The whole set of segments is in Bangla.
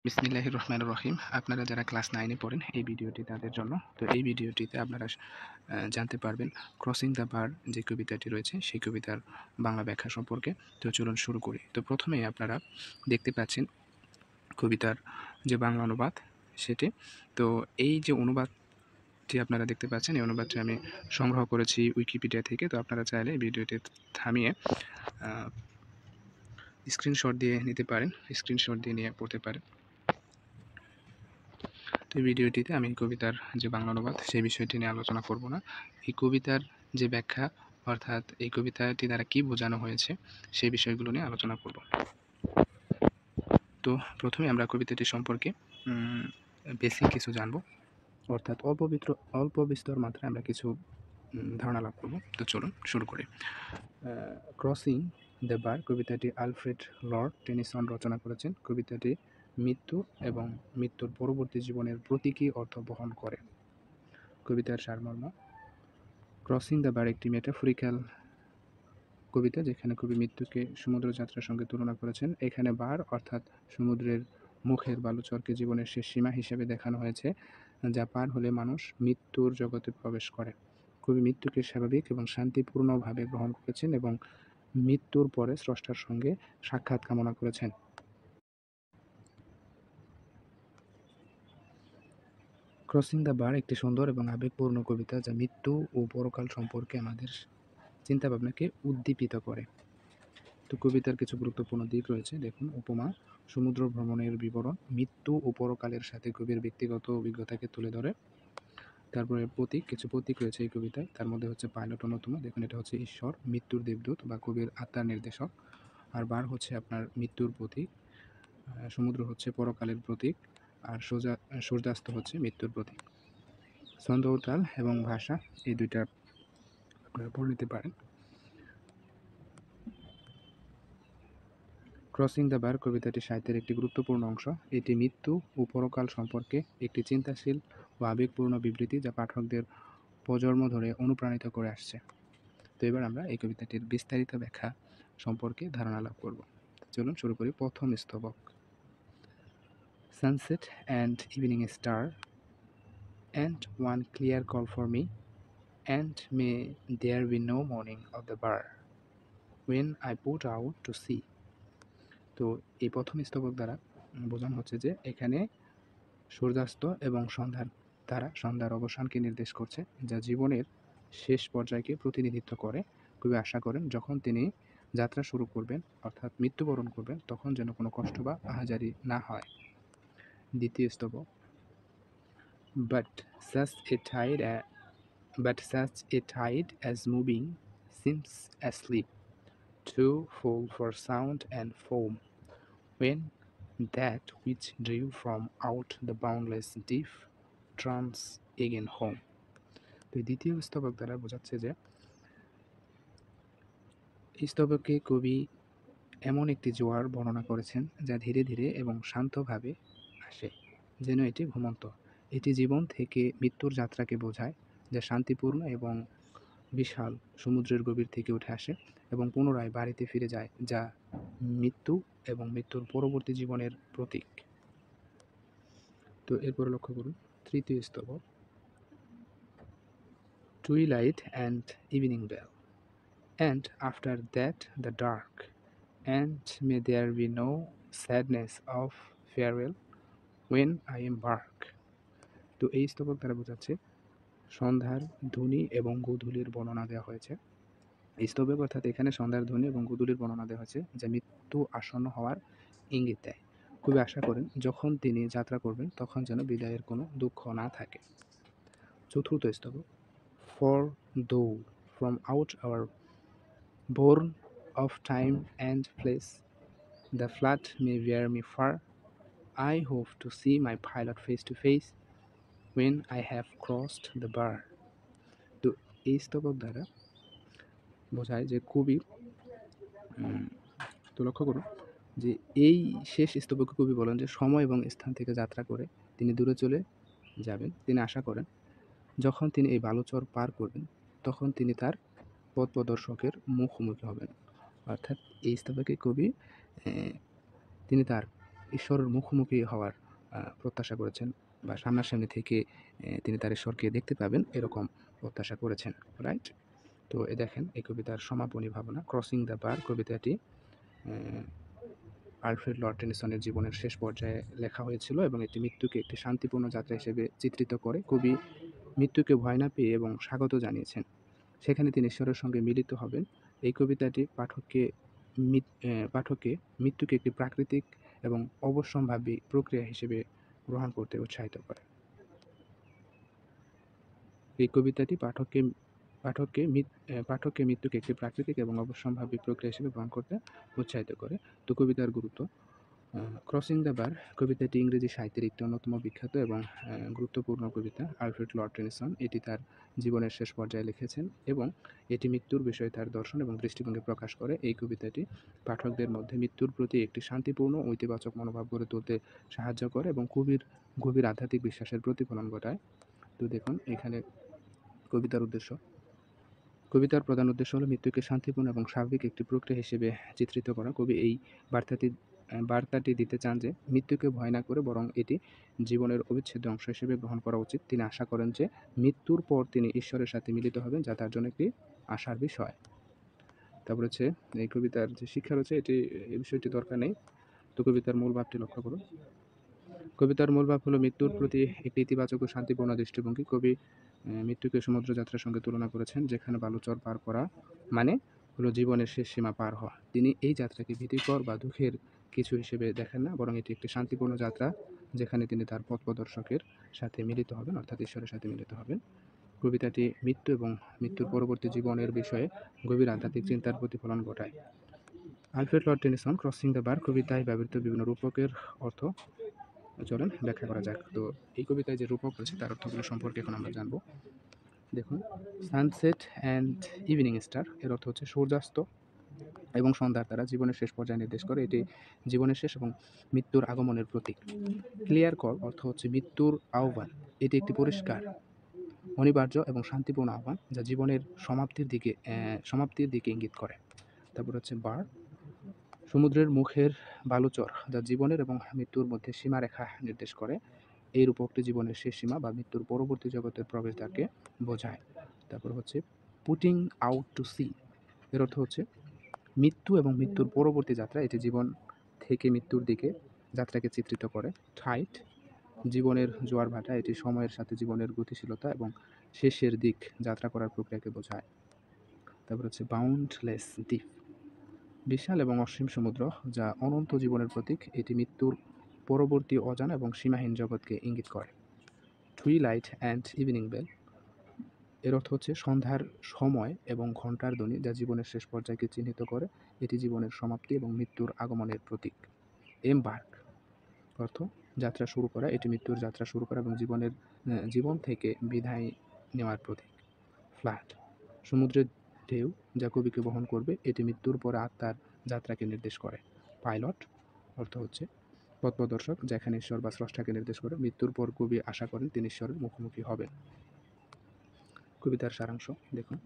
বিসমিল্লাহির রহমানির রহিম। আপনারা যারা ক্লাস 9 এ পড়েন এই ভিডিওটি তাদের জন্য। তো এই ভিডিওটিতে আপনারা জানতে পারবেন ক্রসিং দ্য বার যে কবিতাটি রয়েছে সেই কবিতার বাংলা ব্যাখ্যা সম্পর্কে। তো চলুন শুরু করি। তো প্রথমেই আপনারা দেখতে পাচ্ছেন কবিতার যে বাংলা অনুবাদ সেটি। তো এই যে অনুবাদটি আপনারা দেখতে পাচ্ছেন এই অনুবাদটি আমি সংগ্রহ করেছি উইকিপিডিয়া থেকে। তো আপনারা চাইলে এই ভিডিওটি থামিয়ে স্ক্রিনশট দিয়ে নিতে পারেন, স্ক্রিনশট দিয়ে নিয়ে পড়তে পারেন। তো এই ভিডিওটিতে আমি কবিতার যে বাংলা অনুবাদ সেই বিষয়টি নিয়ে আলোচনা করব না। এই কবিতার যে ব্যাখ্যা অর্থাৎ এই কবিতাটি দ্বারা কী বোঝানো হয়েছে সেই বিষয়গুলো নিয়ে আলোচনা করব। তো প্রথমে আমরা কবিতাটি সম্পর্কে বেসিক কিছু জানব, অর্থাৎ অল্প বিস্তর মাত্রায় আমরা কিছু ধারণা লাভ করব। তো চলুন শুরু করি। ক্রসিং দ্য বার কবিতাটি আলফ্রেড লর্ড টেনিসন রচনা করেছেন। কবিতাটি মৃত্যু এবং মৃত্যুর পরবর্তী জীবনের প্রতীকী অর্থ বহন করে। কবিতার সারমর্ম: ক্রসিং দ্য বার একটি মেটাফরিক্যাল কবিতা যেখানে কবি মৃত্যুকে সমুদ্র যাত্রার সঙ্গে তুলনা করেছেন। এখানে বার অর্থাৎ সমুদ্রের মুখের বালুচরকে জীবনের শেষ সীমা হিসেবে দেখানো হয়েছে, যা পার হলে মানুষ মৃত্যুর জগতে প্রবেশ করে। কবি মৃত্যুকে স্বাভাবিক এবং শান্তিপূর্ণভাবে গ্রহণ করেছেন এবং মৃত্যুর পরে স্রষ্টার সঙ্গে সাক্ষাৎ কামনা করেছেন। ক্রসিং দ্য বার একটি সুন্দর এবং আবেগপূর্ণ কবিতা যা মৃত্যু ও পরকাল সম্পর্কে আমাদের চিন্তাভাবনাকে উদ্দীপিত করে। তো কবিতার কিছু গুরুত্বপূর্ণ দিক রয়েছে, দেখুন। উপমা: সমুদ্র ভ্রমণের বিবরণ মৃত্যু ও পরকালের সাথে কবির ব্যক্তিগত অভিজ্ঞতাকে তুলে ধরে। তারপরে কিছু প্রতীক রয়েছে এই কবিতায়, তার মধ্যে হচ্ছে পাইলট অন্যতম। দেখুন, এটা হচ্ছে ঈশ্বর, মৃত্যুর দেবদূত বা কবির আত্মার নির্দেশক। আর বার হচ্ছে আপনার মৃত্যুর প্রতীক, সমুদ্র হচ্ছে পরকালের প্রতীক, আর সূর্যাস্ত হচ্ছে মৃত্যুর প্রতীক। ছন্দ ও তাল এবং ভাষা এই দুইটা আপনারা পড়ে নিতে পারেন। ক্রসিং দ্য বার কবিতাটি সাহিত্যের একটি গুরুত্বপূর্ণ অংশ। এটি মৃত্যু ও পরকাল সম্পর্কে একটি চিন্তাশীল ও আবেগপূর্ণ বিবৃতি যা পাঠকদের প্রজন্ম ধরে অনুপ্রাণিত করে আসছে। তো এবার আমরা এই কবিতাটির বিস্তারিত ব্যাখ্যা সম্পর্কে ধারণা লাভ করব। চলুন শুরু করি। প্রথম স্তবক: sunset and evening star and one clear call for me and may there be no মর্নিং of the bar when I put out to sea. তো এই প্রথম স্তবক দ্বারা বোঝানো হচ্ছে যে এখানে সূর্যাস্ত এবং সন্ধ্যার অবসানকে নির্দেশ করছে, যা জীবনের শেষ পর্যায়কে প্রতিনিধিত্ব করে। কবি আশা করেন যখন তিনি যাত্রা শুরু করবেন অর্থাৎ মৃত্যুবরণ করবেন তখন যেন কোনো কষ্ট বা আহাজারি না হয়। দ্বিতীয় স্তবক: but such a tide as moving seems asleep, too full for sound and foam, when that which drew from out the boundless deep turns again home. তো দ্বিতীয় স্তবক দ্বারা বোঝাচ্ছে যে এই স্তবকে কবি এমন একটি জোয়ার বর্ণনা করেছেন যা ধীরে ধীরে এবং শান্তভাবে আসে, যেন এটি ঘুমন্ত। এটি জীবন থেকে মৃত্যুর যাত্রাকে বোঝায়, যা শান্তিপূর্ণ এবং বিশাল সমুদ্রের গভীর থেকে উঠে আসে এবং পুনরায় বাড়িতে ফিরে যায়, যা মৃত্যু এবং মৃত্যুর পরবর্তী জীবনের প্রতীক। তো এরপরে লক্ষ্য করুন তৃতীয় স্তবক: twilight and evening bell and after that the dark, and may there be no sadness of farewell when I embark. তো এই স্তবক দ্বারা বোঝাচ্ছে সন্ধ্যার ধ্বনি এবং গোধূলির বর্ণনা দেওয়া হয়েছে। এই স্তবক অর্থাৎ এখানে সন্ধ্যার ধ্বনি এবং গোধূলির বর্ণনা দেওয়া হয়েছে যা মৃত্যু আসন্ন হওয়ার ইঙ্গিত দেয়। খুবই আশা করেন যখন তিনি যাত্রা করবেন তখন যেন বিদায়ের কোনো দুঃখ না থাকে। চতুর্থ স্তবক: ফর দো from out hour born of time and place, the flood may bear me far. I hope to see my pilot face to face when I have crossed the bar. তো এই স্তবক দ্বারা বোঝায় যে কবি তো লক্ষ্য করুন যে এই শেষ স্তবকে কবি বলেন যে সময় এবং স্থান থেকে যাত্রা করে তিনি দূরে চলে যাবেন। তিনি আশা করেন যখন তিনি এই বালুচর পার করবেন তখন তিনি তার পথ প্রদর্শকের মুখোমুখি হবেন। অর্থাৎ এই স্তবকে কবি তিনি তার ঈশ্বরের মুখোমুখি হওয়ার প্রত্যাশা করেছেন, বা সামনাসামনি থেকে তিনি তার ঈশ্বরকে দেখতে পাবেন এরকম প্রত্যাশা করেছেন, রাইট? তো দেখেন এই কবিতার সমাপনী ভাবনা। ক্রসিং দ্য বার কবিতাটি আলফ্রেড লর্ড টেনিসনের জীবনের শেষ পর্যায়ে লেখা হয়েছিল এবং এটি মৃত্যুকে একটি শান্তিপূর্ণ যাত্রা হিসেবে চিত্রিত করে। কবি মৃত্যুকে ভয় না পেয়ে এবং স্বাগত জানিয়েছেন, সেখানে তিনি ঈশ্বরের সঙ্গে মিলিত হবেন। এই কবিতাটি পাঠককে মৃত্যুকে একটি প্রাকৃতিক এবং অবশ্যম্ভাবী প্রক্রিয়া হিসেবে গ্রহণ করতে উৎসাহিত করে। এই কবিতাটি পাঠককে মৃত্যুকে একটি প্রাকৃতিক এবং অবশ্যম্ভাবী প্রক্রিয়া হিসেবে গ্রহণ করতে উৎসাহিত করে। তো কবিতার গুরুত্ব। ক্রসিং দ্য বার কবিতাটি ইংরেজি সাহিত্যের একটি অন্যতম বিখ্যাত এবং গুরুত্বপূর্ণ কবিতা। আলফ্রেড লর্ড টেনিসন এটি তার জীবনের শেষ পর্যায়ে লিখেছেন এবং এটি মৃত্যুর বিষয়ে তার দর্শন এবং দৃষ্টিভঙ্গি প্রকাশ করে। এই কবিতাটি পাঠকদের মধ্যে মৃত্যুর প্রতি একটি শান্তিপূর্ণ ও ইতিবাচক মনোভাব গড়ে তুলতে সাহায্য করে এবং গভীর আধ্যাত্মিক বিশ্বাসের প্রতিফলন ঘটায়। তো দেখুন এখানে কবিতার উদ্দেশ্য। কবিতার প্রধান উদ্দেশ্য হলো মৃত্যুকে শান্তিপূর্ণ এবং স্বাভাবিক একটি প্রক্রিয়া হিসেবে চিত্রিত করা। কবি এই বার্তাটি দিতে চান যে মৃত্যুকে ভয় না করে বরং এটি জীবনের অবিচ্ছেদ্য অংশ হিসেবে গ্রহণ করা উচিত। তিনি আশা করেন যে মৃত্যুর পর তিনি ঈশ্বরের সাথে মিলিত হবেন, যা তার জন্য একটি আশার বিষয়। তারপর হচ্ছে এই কবিতার যে শিক্ষা রয়েছে এই বিষয়টি দরকার নেই। তো কবিতার মূল ভাবটি লক্ষ্য করুন। কবিতার মূল ভাব হলো মৃত্যুর প্রতি একটি ইতিবাচক ও শান্তিপূর্ণ দৃষ্টিভঙ্গি। কবি মৃত্যুকে সমুদ্রযাত্রার সঙ্গে তুলনা করেছেন, যেখানে বালুচর পার করা মানে হলো জীবনের শেষ সীমা পার হওয়া। তিনি এই যাত্রাকে ভীতিকর বা দুঃখের কিছু হিসেবে দেখেন না, বরং এটি একটি শান্তিপূর্ণ যাত্রা, যেখানে তিনি তার পথপ্রদর্শকের সাথে মিলিত হবেন, অর্থাৎ ঈশ্বরের সাথে মিলিত হবেন। কবিতাটি মৃত্যু এবং মৃত্যুর পরবর্তী জীবনের বিষয়ে গভীর আধ্যাত্মিক চিন্তার প্রতিফলন ঘটায়। Alfred Lord Tennyson crossing the bar কবিতায় ব্যবহৃত বিভিন্ন রূপকের অর্থ চলেন ব্যাখ্যা করা যাক। তো এই কবিতায় যে রূপক রয়েছে তার অর্থগুলো সম্পর্কে এখন আমরা জানবো। দেখুন, সানসেট অ্যান্ড ইভিনিং স্টার এর অর্থ হচ্ছে সূর্যাস্ত এবং সন্ধ্যার তারা জীবনের শেষ পর্যায়ে নির্দেশ করে। এটি জীবনের শেষ এবং মৃত্যুর আগমনের প্রতীক। ক্লিয়ার কল অর্থ হচ্ছে মৃত্যুর আহ্বান। এটি একটি পরিষ্কার, অনিবার্য এবং শান্তিপূর্ণ আহ্বান, যা জীবনের সমাপ্তির দিকে ইঙ্গিত করে। তারপর হচ্ছে বার, সমুদ্রের মুখের বালুচর, যা জীবনের এবং মৃত্যুর মধ্যে সীমারেখা নির্দেশ করে। এই রূপকটি জীবনের শেষ সীমা বা মৃত্যুর পরবর্তী জগতের প্রবেশদ্বারকে বোঝায়। তারপর হচ্ছে পুটিং আউট টু সি এর অর্থ হচ্ছে মৃত্যু এবং মৃত্যুর পরবর্তী যাত্রা। এটি জীবন থেকে মৃত্যুর দিকে যাত্রাকে চিত্রিত করে। টাইড, জীবনের জোয়ার ভাটা, এটি সময়ের সাথে জীবনের গতিশীলতা এবং শেষের দিক যাত্রা করার প্রক্রিয়াকে বোঝায়। তারপর হচ্ছে বাউন্ডলেস ডিপ, বিশাল এবং অসীম সমুদ্র, যা অনন্ত জীবনের প্রতীক। এটি মৃত্যুর পরবর্তী অজানা এবং সীমাহীন জগৎকে ইঙ্গিত করে। টুইলাইট অ্যান্ড ইভিনিং বেল এর অর্থ হচ্ছে সন্ধ্যার সময় এবং ঘণ্টার ধ্বনি, যা জীবনের শেষ পর্যায়কে চিহ্নিত করে। এটি জীবনের সমাপ্তি এবং মৃত্যুর আগমনের প্রতীক। এমবার্ক অর্থ যাত্রা শুরু করা, এটি মৃত্যুর যাত্রা শুরু করা এবং জীবন থেকে বিদায় নেওয়ার প্রতীক। ফ্লাড, সমুদ্রের ঢেউ যা কবিকে বহন করবে, এটি মৃত্যুর পরে আত্মার যাত্রাকে নির্দেশ করে। পাইলট অর্থ হচ্ছে পথপ্রদর্শক, যা এখানে ঈশ্বর বা স্রষ্টাকে নির্দেশ করে। মৃত্যুর পর কবি আশা করেন তিনি ঈশ্বরের মুখোমুখি হবেন। কবিতার সারাংশ দেখুন।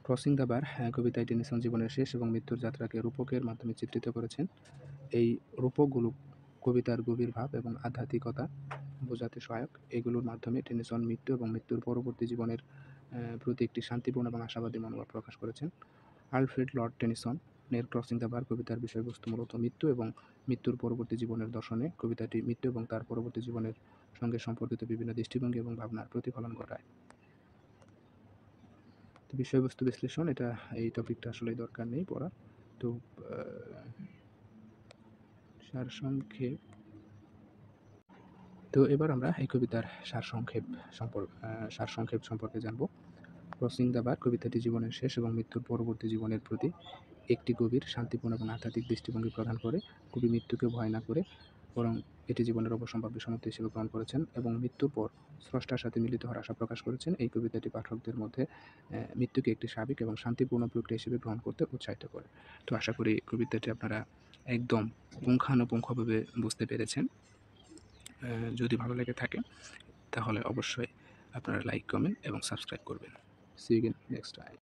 ক্রসিং দ্য বার কবিতায় টেনিসন জীবনের শেষ এবং মৃত্যুর যাত্রাকে রূপকের মাধ্যমে চিত্রিত করেছেন। এই রূপকগুলো কবিতার গভীর ভাব এবং আধ্যাত্মিকতা বোঝাতে সহায়ক। এগুলোর মাধ্যমে টেনিসন মৃত্যু এবং মৃত্যুর পরবর্তী জীবনের প্রতি একটি শান্তিপূর্ণ এবং আশাবাদী মনোভাব প্রকাশ করেছেন। আলফ্রেড লর্ড টেনিসনের ক্রসিং দ্য বার কবিতার বিষয়বস্তু মূলত মৃত্যু এবং মৃত্যুর পরবর্তী জীবনের দর্শনে। কবিতাটি মৃত্যু এবং তার পরবর্তী জীবনের সঙ্গে সম্পর্কিত বিভিন্ন দৃষ্টিভঙ্গি এবং ভাবনার প্রতিফলন ঘটায়। তো বিষয়বস্তু বিশ্লেষণ, এই টপিকটা আসলে দরকার নেই পড়ার। তো সারসংক্ষেপ। তো এবার আমরা এই কবিতার সারসংক্ষেপ সম্পর্কে জানব। ক্রসিং দ্য বার কবিতাটি জীবনের শেষ এবং মৃত্যুর পরবর্তী জীবনের প্রতি একটি গভীর, শান্তিপূর্ণ এবং আধ্যাত্মিক দৃষ্টিভঙ্গি প্রদান করে। কবি মৃত্যুকে ভয় না করে বরং এটি জীবনের অবসম্ভাব্য সমাপ্তি হিসেবে গ্রহণ করেছেন এবং মৃত্যুর পর স্রষ্টার সাথে মিলিত হওয়ার আশা প্রকাশ করেছেন। এই কবিতাটি পাঠকদের মধ্যে মৃত্যুকে একটি স্বাভাবিক এবং শান্তিপূর্ণ প্রক্রিয়া হিসেবে গ্রহণ করতে উৎসাহিত করে। তো আশা করি কবিতাটি আপনারা একদম পুঙ্খানুপুঙ্খভাবে বুঝতে পেরেছেন। যদি ভালো লেগে থাকে তাহলে অবশ্যই আপনারা লাইক, কমেন্ট এবং সাবস্ক্রাইব করবেন। See you again next time.